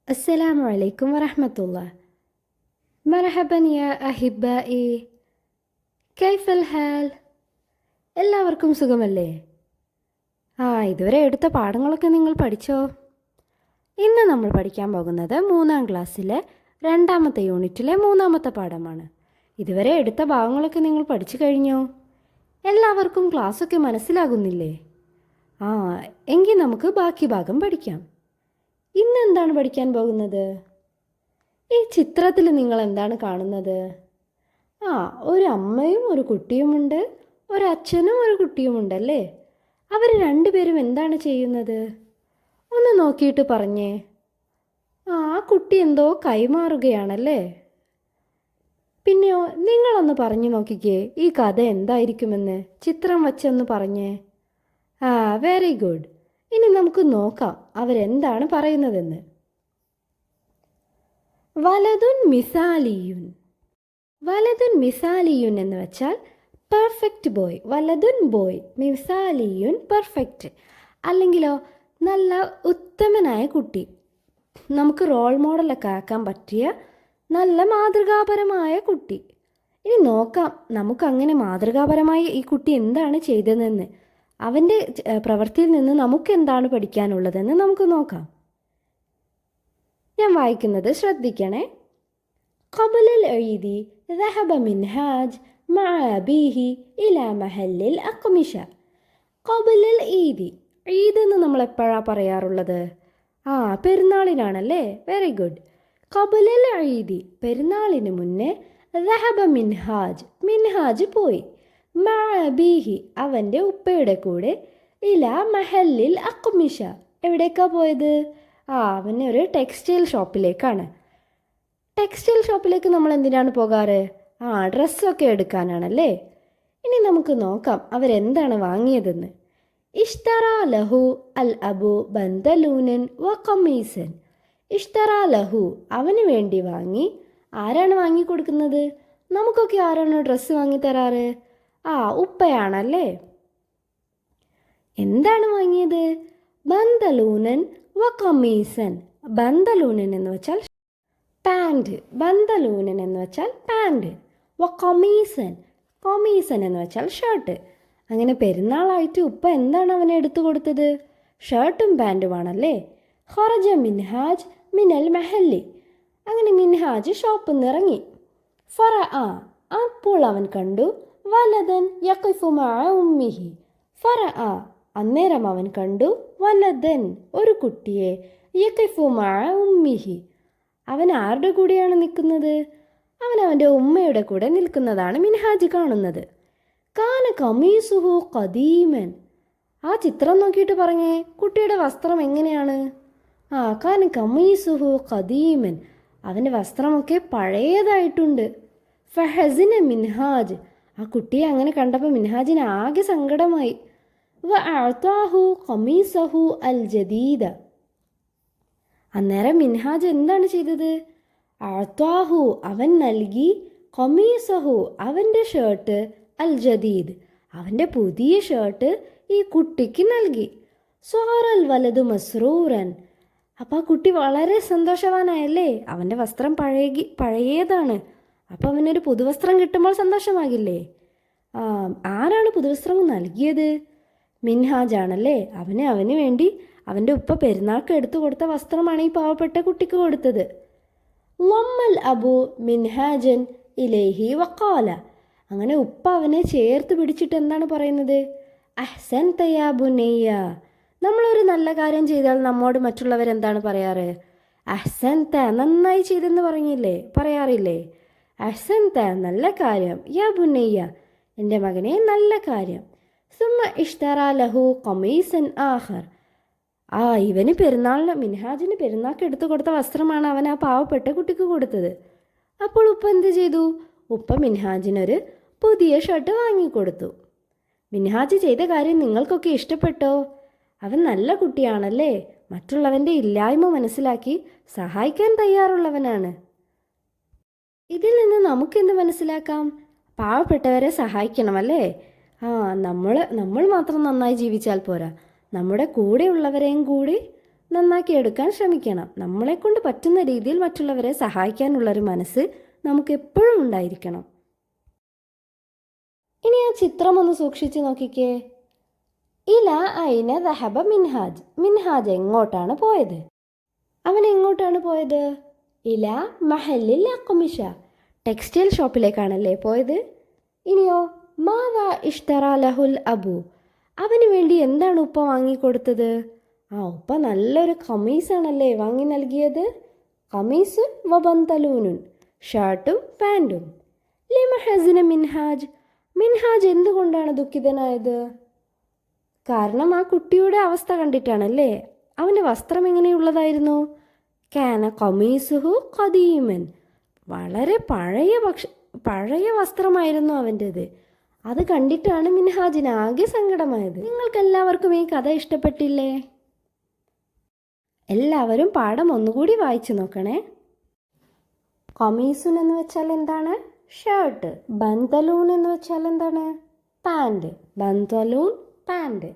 السلام عليكم ورحمة الله. مرحبا يا أحبائي. كيف الحال? എല്ലാവർക്കും സുഖമല്ലേ? ഇതുവരെ എടുത്ത പാഠങ്ങളൊക്കെ നിങ്ങൾ പഠിച്ചോ? ഇന്ന് നമ്മൾ പഠിക്കാൻ പോകുന്നത് 3-ാം ക്ലാസ്സിലെ 2-ാമത്തെ യൂണിറ്റിലെ 3-ാമത്തെ പാഠമാണ്. ഇതുവരെ എടുത്ത ഭാഗങ്ങളൊക്കെ നിങ്ങൾ പഠിച്ചു കഴിഞ്ഞോ? എല്ലാവർക്കും ക്ലാസ്സൊക്കെ മനസ്സിലാകുന്നില്ലേ? എങ്കിൽ നമുക്ക് ബാക്കി ഭാഗം പഠിക്കാം. ഇന്ന് എന്താണ് പഠിക്കാൻ പോകുന്നത്? ഈ ചിത്രത്തിൽ നിങ്ങൾ എന്താണ് കാണുന്നത്? ഒരു അമ്മയും ഒരു കുട്ടിയുമുണ്ട്, ഒരച്ഛനും ഒരു കുട്ടിയുമുണ്ടല്ലേ? അവർ രണ്ടുപേരും എന്താണ് ചെയ്യുന്നത്? ഒന്ന് നോക്കിയിട്ട് പറഞ്ഞേ. ആ കുട്ടി എന്തോ കൈമാറുകയാണല്ലേ? പിന്നെയോ, നിങ്ങളൊന്ന് പറഞ്ഞു നോക്കിക്കേ, ഈ കഥ എന്തായിരിക്കുമെന്ന് ചിത്രം വച്ചൊന്ന് പറഞ്ഞേ. Very good. ഇനി നമുക്ക് നോക്കാം അവരെന്താണ് പറയുന്നതെന്ന്. വലതുൻ മിസാലിയുൻ. വലതുൻ മിസാലിയുൻ എന്ന് വെച്ചാൽ പെർഫെക്റ്റ് ബോയ്. വലതുൻ ബോയ്, മിസാലിയുൻ പെർഫെക്റ്റ്. അല്ലെങ്കിലോ നല്ല ഉത്തമനായ കുട്ടി, നമുക്ക് റോൾ മോഡലൊക്കെ ആക്കാൻ പറ്റിയ നല്ല മാതൃകാപരമായ കുട്ടി. ഇനി നോക്കാം നമുക്കങ്ങനെ മാതൃകാപരമായി ഈ കുട്ടി എന്താണ് ചെയ്തതെന്ന്, അവൻ്റെ പ്രവൃത്തിയിൽ നിന്ന് നമുക്ക് എന്താണ് പഠിക്കാനുള്ളതെന്ന് നമുക്ക് നോക്കാം. ഞാൻ വായിക്കുന്നത് ശ്രദ്ധിക്കണേ. ഖബലൽ ഈദി ذهب منهاج مع أبيه إلى محل الأقمشة. ഖബലൽ ഈദി, ഈദ് എന്ന് നമ്മൾ എപ്പോഴാണ് പറയാറുള്ളത്? പെരുന്നാളിനാണല്ലേ? Very good. ഖബലൽ ഈദി, പെരുന്നാളിന് മുന്നേ. ذهب മിൻഹാജ്, മിൻഹാജ് പോയി. മഅ അബീഹി, അവൻ്റെ ഉപ്പയുടെ കൂടെ. ഇല മഹല്ലിൽ അഖ്മിഷ, എവിടേക്കാ പോയത്? അവന് ഒരു ടെക്സ്റ്റൈൽ ഷോപ്പിലേക്കാണ്. ടെക്സ്റ്റൈൽ ഷോപ്പിലേക്ക് നമ്മൾ എന്തിനാണ് പോകാറ്? ഡ്രസ്സൊക്കെ എടുക്കാനാണല്ലേ? ഇനി നമുക്ക് നോക്കാം അവരെന്താണ് വാങ്ങിയതെന്ന്. ഇഷ്തറാ ലഹു അൽ അബു ബന്തലൂനൻ വ ഖമീസൻ. ഇഷ്തറാ ലഹു, അവന് വേണ്ടി വാങ്ങി. ആരാണ് വാങ്ങിക്കൊടുക്കുന്നത്? നമുക്കൊക്കെ ആരാണ് ഡ്രസ്സ് വാങ്ങിത്തരാറ്? ഉപ്പയാണല്ലേ? എന്താണ് വാങ്ങിയത്? ബന്തലൂനൻ വ ഖമീസൻ. ബന്തലൂനൻ എന്ന് വെച്ചാൽ പാൻറ്, ബന്തലൂനൻ എന്ന് വെച്ചാൽ പാൻറ്. വ ഖമീസൻ, ഖമീസൻ എന്ന് വെച്ചാൽ ഷർട്ട്. അങ്ങനെ പെരുന്നാളായിട്ട് ഉപ്പ എന്താണ് അവനെ എടുത്തു കൊടുത്തത്? ഷർട്ടും പാൻറ്റുമാണല്ലേ? ഖറജ മിൻഹാജ് മിനൽ മഹല്ലി. അങ്ങനെ മിൻഹാജ് ഷോപ്പിൽ നിന്ന് ഇറങ്ങി. അപ്പോൾ അവൻ കണ്ടു വലദൻ യഖിഫു മഅ ഉമ്മിഹി. അന്നേരം അവൻ കണ്ടു വലദൻ, ഒരു കുട്ടിയെ. യഖിഫു മഅ ഉമ്മിഹി, അവൻ ആരുടെ കൂടെയാണ് നിൽക്കുന്നത്? അവൻ അവൻ്റെ ഉമ്മയുടെ കൂടെ നിൽക്കുന്നതാണ് മിൻഹാജ് കാണുന്നത്. കാന ഖമീസുഹു ഖദീമൻ. ആ ചിത്രം നോക്കിയിട്ട് പറഞ്ഞേ, കുട്ടിയുടെ വസ്ത്രം എങ്ങനെയാണ്? കാന ഖമീസുഹു ഖദീമൻ, അവൻ്റെ വസ്ത്രമൊക്കെ പഴയതായിട്ടുണ്ട്. ഫഹസിന മിൻഹാജ്, ആ കുട്ടിയെ അങ്ങനെ കണ്ടപ്പോൾ മിൻഹാജിന് ആകെ സങ്കടമായി. വഅഅതാഹു ഖമീസഹു അൽ ജദീദ. അന്നേരം മിൻഹാജ് എന്താണ് ചെയ്തത്? അഅതാഹു, അവൻ നൽകി. ഖമീസഹു, അവൻ്റെ ഷർട്ട്. അൽ ജദീദ്, അവൻ്റെ പുതിയ ഷർട്ട് ഈ കുട്ടിക്ക് നൽകി. സ്വഹറൽ വലതു മസ്റൂറൻ. അപ്പോൾ ആ കുട്ടി വളരെ സന്തോഷവാനായല്ലേ? അവൻ്റെ വസ്ത്രം പഴയതാണ്. അപ്പോൾ അവനൊരു പുതുവസ്ത്രം കിട്ടുമ്പോൾ സന്തോഷമാകില്ലേ? ആരാണ് പുതുവസ്ത്രം നൽകിയത്? മിൻഹാജാണല്ലേ? അവന് വേണ്ടി അവൻ്റെ ഉപ്പ പെരുന്നാൾക്ക് എടുത്തു കൊടുത്ത വസ്ത്രമാണ് ഈ പാവപ്പെട്ട കുട്ടിക്ക് കൊടുത്തത്. ലമ്മൽ അബു മിൻഹാജൻ ഇലൈഹി വഖാല. അങ്ങനെ ഉപ്പ അവനെ ചേർത്ത് പിടിച്ചിട്ട് എന്താണ് പറയുന്നത്? അഹ്സൻത യാ ബുനയ്യ. നമ്മളൊരു നല്ല കാര്യം ചെയ്താൽ നമ്മോട് മറ്റുള്ളവരെന്താണ് പറയാറ്? അഹ്സൻത, നന്നായി ചെയ്തെന്ന് പറയാറില്ലേ? അഹ്സൻത, നല്ല കാര്യം. യാ ബുനയ്യ, എൻ്റെ മകനെ, നല്ല കാര്യം. സുമ്മ ഇഷ്തറാ ലഹു ഖമീസൻ ആഖർ. ഇവന് മിൻഹാജിന് പെരുന്നാൾക്ക് എടുത്തു കൊടുത്ത വസ്ത്രമാണ് അവൻ ആ പാവപ്പെട്ട കുട്ടിക്ക് കൊടുത്തത്. അപ്പോൾ ഉപ്പ എന്ത് ചെയ്തു? ഉപ്പ മിൻഹാജിനൊരു പുതിയ ഷർട്ട് വാങ്ങിക്കൊടുത്തു. മിൻഹാജ് ചെയ്ത കാര്യം നിങ്ങൾക്കൊക്കെ ഇഷ്ടപ്പെട്ടോ? അവൻ നല്ല കുട്ടിയാണല്ലേ? മറ്റുള്ളവൻ്റെ ഇല്ലായ്മ മനസ്സിലാക്കി സഹായിക്കാൻ തയ്യാറുള്ളവനാണ്. ഇതിൽ നിന്ന് നമുക്കെന്ത് മനസ്സിലാക്കാം? പാവപ്പെട്ടവരെ സഹായിക്കണമല്ലേ? നമ്മൾ മാത്രം നന്നായി ജീവിച്ചാൽ പോരാ, നമ്മുടെ കൂടെയുള്ളവരെയും കൂടി നന്നാക്കി എടുക്കാൻ ശ്രമിക്കണം. നമ്മളെക്കൊണ്ട് പറ്റുന്ന രീതിയിൽ മറ്റുള്ളവരെ സഹായിക്കാനുള്ളൊരു മനസ്സ് നമുക്ക് എപ്പോഴും ഉണ്ടായിരിക്കണം. ഇനി ആ ചിത്രം ഒന്ന് സൂക്ഷിച്ച് നോക്കിക്കേ. ഇല ഐന ദഹബ മിൻഹാജ്. മിൻഹാജ് എങ്ങോട്ടാണ് പോയത്? അവൻ എങ്ങോട്ടാണ് പോയത്? ഇല മഹല്ലിൽ അഖ്മിഷ. ടെക്സ്റ്റൈൽ ഷോപ്പിലേക്കാണല്ലേ പോയത്. ഇനിയോ മാതാ ഇഷ്തറ ലഹുൽ അബു. അവന് വേണ്ടി എന്താണ് ഉപ്പ വാങ്ങിക്കൊടുത്തത്? ഉപ്പ നല്ലൊരു ഖമീസാണല്ലേ വാങ്ങി നൽകിയത്. ഖമീസ് വബന്തലൂനുൻ, ഷർട്ടും പാൻറ്റും. ലിമ ഹസിന മിൻഹാജ്. മിൻഹാജ് എന്തുകൊണ്ടാണ് ദുഃഖിതനായത്? കാരണം ആ കുട്ടിയുടെ അവസ്ഥ കണ്ടിട്ടാണല്ലേ. അവൻ്റെ വസ്ത്രം എങ്ങനെയുള്ളതായിരുന്നു? കാന ഖമീസുഹു ഖദീമൻ. വളരെ പഴയ വസ്ത്രമായിരുന്നു അവൻ്റേത്. അത് കണ്ടിട്ടാണ് മിൻഹാജിന് ആകെ സങ്കടമായത്. നിങ്ങൾക്കെല്ലാവർക്കും ഈ കഥ ഇഷ്ടപ്പെട്ടില്ലേ? എല്ലാവരും പാഠം ഒന്നുകൂടി വായിച്ചു നോക്കണേ. ഖമീസുൻ എന്ന് വെച്ചാൽ എന്താണ്? ഷർട്ട്. ബന്തലൂൺ എന്ന് വെച്ചാൽ എന്താണ്? പാൻറ്. ബന്തലൂൺ പാൻറ്.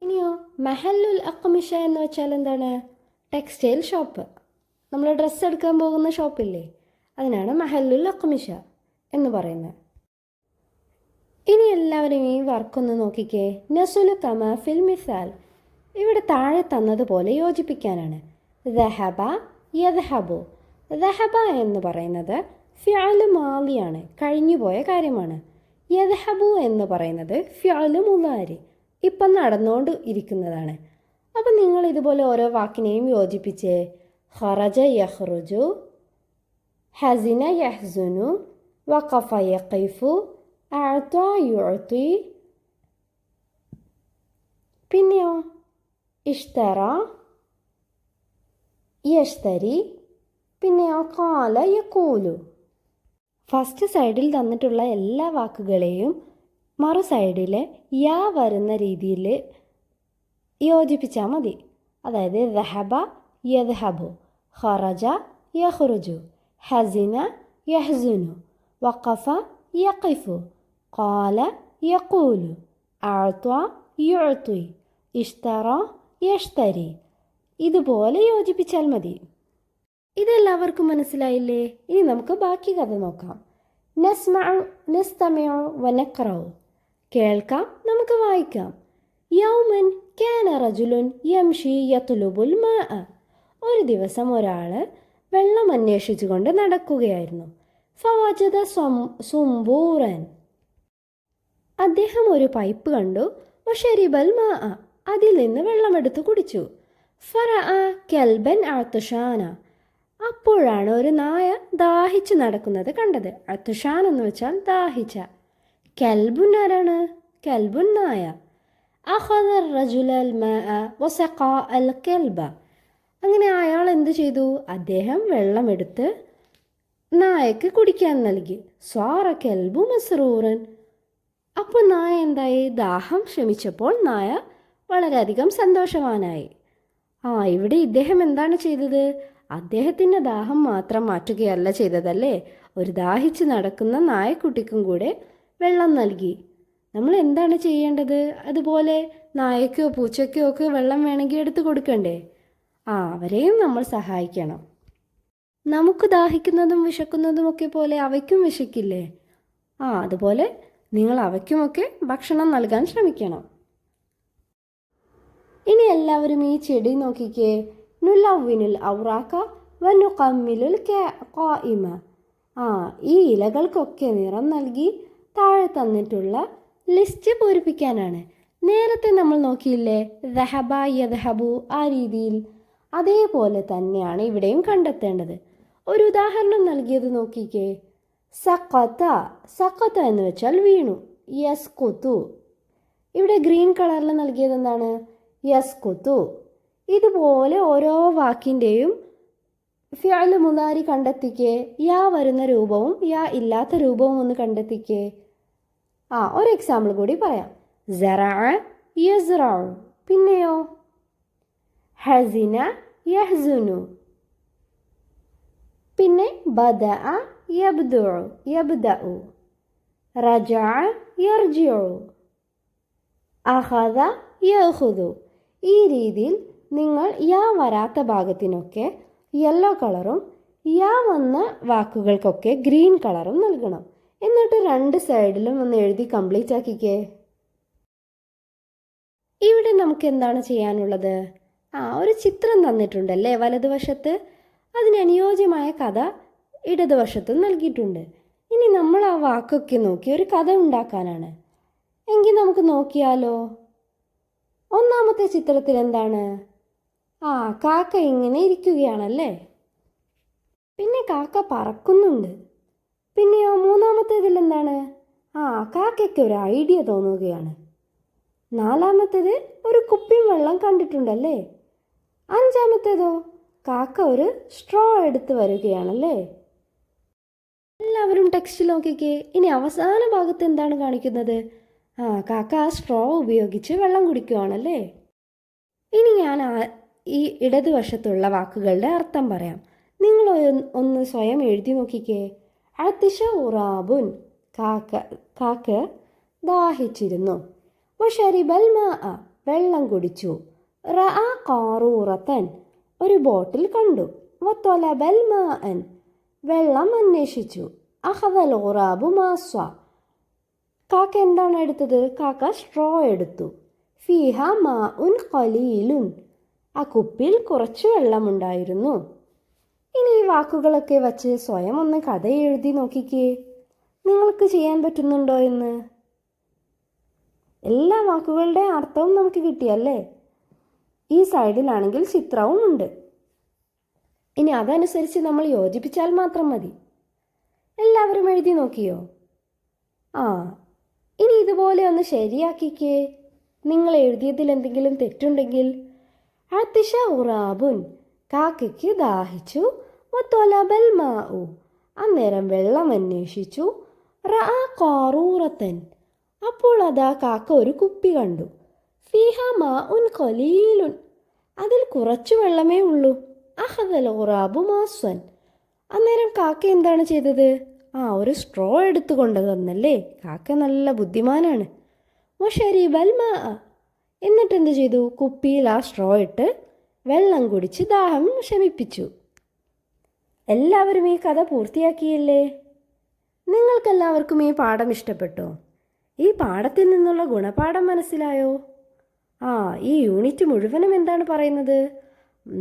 ഇനിയോ മഹല്ലുൽ അഖ്മിഷ എന്ന് വെച്ചാൽ എന്താണ്? Textile shop. നമ്മൾ ഡ്രസ്സ് എടുക്കാൻ പോകുന്ന ഷോപ്പില്ലേ, അതിനാണ് മഹല്ലുൽ അഖ്മിഷ എന്ന് പറയുന്നത്. ഇനി എല്ലാവരും ഈ വർക്കൊന്ന് നോക്കിക്കേ. നസുലു കമ ഫിൽ മിസാൽ. ഇവിടെ താഴെ തന്നതുപോലെ യോജിപ്പിക്കാനാണ്. ദഹബ യദ്ഹബു. ദഹബ എന്ന് പറയുന്നത് ഫിഅല് മാലിയാണ്, കഴിഞ്ഞുപോയ കാര്യമാണ്. യദ്ഹബു എന്ന് പറയുന്നത് ഫിഅല് മുദാരി, ഇപ്പം നടന്നുകൊണ്ട് ഇരിക്കുന്നതാണ്. അപ്പം നിങ്ങൾ ഇതുപോലെ ഓരോ വാക്കിനെയും യോജിപ്പിച്ച് ഖറജ യഖ്റുജു, ഹസിന യഹ്സുനു, വഖഫ യഖിഫു, അഅത യുഅതി, പിന്നെയോ ഇഷ്തറ യഷ്തരി, പിന്നെയോ ഖാല യഖൂലു. ഫസ്റ്റ് സൈഡിൽ തന്നിട്ടുള്ള എല്ലാ വാക്കുകളെയും മറു സൈഡിലെ യാ വരുന്ന രീതിയിൽ യോജിപ്പിച്ചാൽ മതി. അതായത് ദഹബ യദ്ഹബു, ഖറജ യഖ്റുജു, ഹസിന യഹ്സുനു, വഖഫ യഖിഫു, ഖാല യഖൂലു, അഅത യുഅതി, ഇഷ്തറ യഷ്തരി. ഇതുപോലെ യോജിപ്പിച്ചാൽ മതി. ഇതെല്ലാവർക്കും മനസ്സിലായില്ലേ? ഇനി നമുക്ക് ബാക്കി കഥ നോക്കാം. നസ്തമിഉ വനഖറഉ. കേൾക്കാം, നമുക്ക് വായിക്കാം. യൗമൻ കാന റജുലുൻ യംഷി യത്ലുബുൽ മാഅ. ഒരു ദിവസം ഒരാൾ വെള്ളം അന്വേഷിച്ചുകൊണ്ട് നടക്കുകയായിരുന്നു. ഫവജദ സുംബൂറൻ. അദ്ദേഹം ഒരു പൈപ്പ് കണ്ടു. വശരിബൽ മാഅ. അതിൽ നിന്ന് വെള്ളമെടുത്ത് കുടിച്ചു. ഫറഅ കൽബൻ അത്ഷാന. അപ്പോഴാണ് ഒരു നായ ദാഹിച്ചു നടക്കുന്നത് കണ്ടത്. അത്തുഷാൻ എന്ന് വെച്ചാൽ ദാഹിച്ച. കൽബുൻ ആരാണ്? കൽബുൻ നായ. അഖദ റജുല അൽ മാഅ വസഖ അൽ കൽബ. അങ്ങനെ അയാൾ എന്ത് ചെയ്തു? അദ്ദേഹം വെള്ളമെടുത്ത് നായക്ക് കുടിക്കാൻ നൽകി. സ്വാറ കൽബു മസ്റൂറൻ. അപ്പോൾ നായ എന്തായി? ദാഹം ശമിച്ചപ്പോൾ നായ വളരെയധികം സന്തോഷവാനായി. ഇവിടെ ഇദ്ദേഹം എന്താണ് ചെയ്തത്? അദ്ദേഹത്തിൻ്റെ ദാഹം മാത്രം മാറ്റുകയല്ല ചെയ്തതല്ലേ, ഒരു ദാഹിച്ച് നടക്കുന്ന നായക്കുട്ടിക്കും കൂടെ വെള്ളം നൽകി. നമ്മൾ എന്താണ് ചെയ്യേണ്ടത്? അതുപോലെ നായക്കോ പൂച്ചയ്ക്കോ ഒക്കെ വെള്ളം വേണമെങ്കിൽ എടുത്തു കൊടുക്കണ്ടേ? അവരെയും നമ്മൾ സഹായിക്കണം. നമുക്ക് ദാഹിക്കുന്നതും വിശക്കുന്നതുമൊക്കെ പോലെ അവയ്ക്കും വിശക്കില്ലേ? അതുപോലെ നിങ്ങൾ അവയ്ക്കുമൊക്കെ ഭക്ഷണം നൽകാൻ ശ്രമിക്കണം. ഇനി എല്ലാവരും ഈ ചെടി നോക്കിക്കേ. നുലവ്വിനുൽ ഔറാഖ വനുഖമ്മിലുൽ ഖായിമ. ഈ ഇലകൾക്കൊക്കെ നിറം നൽകി താഴെ തന്നിട്ടുള്ള ലിസ്റ്റ് പൂരിപ്പിക്കാനാണ്. നേരത്തെ നമ്മൾ നോക്കിയില്ലേ ദഹബ യദ്ഹബു, ആ രീതിയിൽ അതേപോലെ തന്നെയാണ് ഇവിടെയും കണ്ടെത്തേണ്ടത്. ഒരു ഉദാഹരണം നൽകിയത് നോക്കിക്കേ. സഖത. സഖത എന്ന് വെച്ചാൽ വീണു. യസ്കുതു. ഇവിടെ ഗ്രീൻ കളറിൽ നൽകിയത് എന്താണ്? യസ്കുതു. ഇതുപോലെ ഓരോ വാക്കിൻ്റെയും ഫിഅൽ മുദാരി കണ്ടെത്തിക്കേ. യാ വരുന്ന രൂപവും യാ ഇല്ലാത്ത രൂപവും ഒന്ന് കണ്ടെത്തിക്കേ. ഒരു എക്സാമ്പിൾ കൂടി പറയാം. സറഅ യസ്റഉ. പിന്നെയോ ഹസിന യഹ്സുനു. പിന്നെ ബദഅ യബ്ദഉ. റജഅ യർജിഉ. അഖദ യഖുദു. ഈ രീതിയിൽ നിങ്ങൾ യാ വരാത്ത ഭാഗത്തിനൊക്കെ യെല്ലോ കളറും യാ വന്ന വാക്കുകൾക്കൊക്കെ ഗ്രീൻ കളറും നൽകണം. എന്നിട്ട് രണ്ട് സൈഡിലും ഒന്ന് എഴുതി കംപ്ലീറ്റ് ആക്കിക്കേ. ഇവിടെ നമുക്ക് എന്താണ് ചെയ്യാനുള്ളത്? ഒരു ചിത്രം തന്നിട്ടുണ്ടല്ലേ വലതുവശത്ത്. അതിന് അനുയോജ്യമായ കഥ ഇടതുവശത്തും നൽകിയിട്ടുണ്ട്. ഇനി നമ്മൾ ആ വാക്കൊക്കെ നോക്കി ഒരു കഥ ഉണ്ടാക്കാനാണ്. എങ്കിൽ നമുക്ക് നോക്കിയാലോ. ഒന്നാമത്തെ ചിത്രത്തിൽ എന്താണ്? കാക്ക ഇങ്ങനെ ഇരിക്കുകയാണല്ലേ. പിന്നെ കാക്ക പറക്കുന്നുണ്ട്. പിന്നെയോ മൂന്നാമത്തേതിൽ എന്താണ്? കാക്കയ്ക്ക് ഒരു ഐഡിയ തോന്നുകയാണ്. നാലാമത്തേത് ഒരു കുപ്പിയും വെള്ളം കണ്ടിട്ടുണ്ടല്ലേ. അഞ്ചാമത്തേതോ കാക്ക ഒരു സ്ട്രോ എടുത്ത് വരികയാണല്ലേ. എല്ലാവരും ടെക്സ്റ്റ് നോക്കിക്കേ. ഇനി അവസാന ഭാഗത്ത് എന്താണ് കാണിക്കുന്നത്? കാക്ക ആ സ്ട്രോ ഉപയോഗിച്ച് വെള്ളം കുടിക്കുകയാണല്ലേ. ഇനി ഞാൻ ഈ ഇടതുവശത്തുള്ള വാക്കുകളുടെ അർത്ഥം പറയാം. നിങ്ങൾ ഒന്ന് സ്വയം എഴുതി നോക്കിക്കേ. അതിശ ഉറാബുൻ, കാക്ക ദാഹിച്ചിരുന്നു. വശരിബൽ മാ, വെള്ളം കുടിച്ചു. റഅ ഖാറൂറത്തൻ, ഒരു ബോട്ടിൽ കണ്ടു. വത്വലബൽ മാഅൻ, വെള്ളം അന്വേഷിച്ചു. അഖദൽ ഉറാബു മാസ്വ, കാക്ക എന്താണ് എടുത്തത്? കാക്ക സ്ട്രോ എടുത്തു. ഫീഹ മാഉൻ ഖലീലുൻ, ആ കുപ്പിയിൽ കുറച്ച് വെള്ളമുണ്ടായിരുന്നു. ഇനി ഈ വാക്കുകളൊക്കെ വച്ച് സ്വയം ഒന്ന് കഥ എഴുതി നോക്കിക്കേ. നിങ്ങൾക്ക് ചെയ്യാൻ പറ്റുന്നുണ്ടോ എന്ന്? എല്ലാ വാക്കുകളുടെ അർത്ഥവും നമുക്ക് കിട്ടിയല്ലേ. ഈ സൈഡിലാണെങ്കിൽ ചിത്രവും ഉണ്ട്. ഇനി അതനുസരിച്ച് നമ്മൾ യോജിപ്പിച്ചാൽ മാത്രം മതി. എല്ലാവരും എഴുതി നോക്കിയോ? ഇനി ഇതുപോലെ ഒന്ന് ശരിയാക്കിക്കേ. നിങ്ങൾ എഴുതിയതിൽ എന്തെങ്കിലും തെറ്റുണ്ടെങ്കിൽ. അതിശ ഉറാബുൻ, കാക്കയ്ക്ക് ദാഹിച്ചു. വത്വലബൽ മാഉ, അന്നേരം വെള്ളം അന്വേഷിച്ചു. റഅ ഖാറൂറത്തൻ, അപ്പോൾ അതാ കാക്ക ഒരു കുപ്പി കണ്ടു. ഫീഹ മാഉൻ ഖലീലുൻ, അതിൽ കുറച്ചു വെള്ളമേ ഉള്ളൂ. അഖദൽ ഉറാബു മാസ്വൻ, അന്നേരം കാക്ക എന്താണ് ചെയ്തത്? ഒരു സ്ട്രോ എടുത്തു കൊണ്ടുവന്നല്ലേ. കാക്ക നല്ല ബുദ്ധിമാനാണ്. വശരിബൽ മാ, എന്നിട്ട് എന്ത് ചെയ്തു? കുപ്പിയിൽ ആ സ്ട്രോ ഇട്ട് വെള്ളം കുടിച്ച് ദാഹം ശമിപ്പിച്ചു. എല്ലാവരും ഈ കഥ പൂർത്തിയാക്കിയില്ലേ? നിങ്ങൾക്കെല്ലാവർക്കും ഈ പാഠം ഇഷ്ടപ്പെട്ടോ? ഈ പാഠത്തിൽ നിന്നുള്ള ഗുണപാഠം മനസ്സിലായോ? ഈ യൂണിറ്റ് മുഴുവനും എന്താണ് പറയുന്നത്?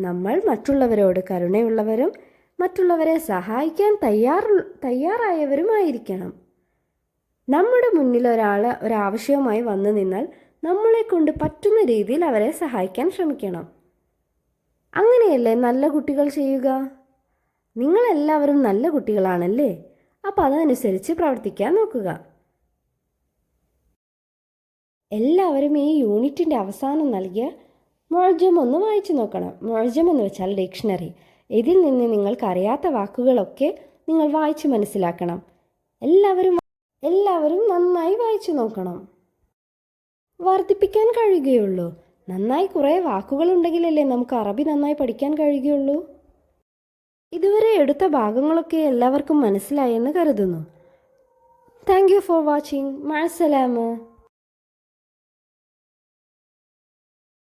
നമ്മൾ മറ്റുള്ളവരോട് കരുണയുള്ളവരും മറ്റുള്ളവരെ സഹായിക്കാൻ തയ്യാറായവരുമായിരിക്കണം. നമ്മുടെ മുന്നിൽ ഒരാവശ്യവുമായി വന്നു നിന്നാൽ നമ്മളെ കൊണ്ട് പറ്റുന്ന രീതിയിൽ അവരെ സഹായിക്കാൻ ശ്രമിക്കണം. അങ്ങനെയല്ലേ നല്ല കുട്ടികൾ ചെയ്യുക? നിങ്ങളെല്ലാവരും നല്ല കുട്ടികളാണല്ലേ. അപ്പോൾ അതനുസരിച്ച് പ്രവർത്തിക്കാൻ നോക്കുക. എല്ലാവരും ഈ യൂണിറ്റിൻ്റെ അവസാനം നൽകിയ മുഅ്ജം ഒന്ന് വായിച്ചു നോക്കണം. മുഅ്ജം എന്ന് വെച്ചാൽ ഡിക്ഷണറി. ഇതിൽ നിന്ന് നിങ്ങൾക്കറിയാത്ത വാക്കുകളൊക്കെ നിങ്ങൾ വായിച്ച് മനസ്സിലാക്കണം. എല്ലാവരും നന്നായി വായിച്ചു നോക്കണം. വർദ്ധിപ്പിക്കാൻ കഴിയുകയുള്ളൂ. നന്നായി കുറേ വാക്കുകളുണ്ടെങ്കിലല്ലേ നമുക്ക് അറബി നന്നായി പഠിക്കാൻ കഴിയുകയുള്ളൂ. ഇതുവരെ എടുത്ത ഭാഗങ്ങളൊക്കെ എല്ലാവർക്കും മനസ്സിലായെന്ന് കരുതുന്നു. Thank you for watching. മഅസ്സലാമ.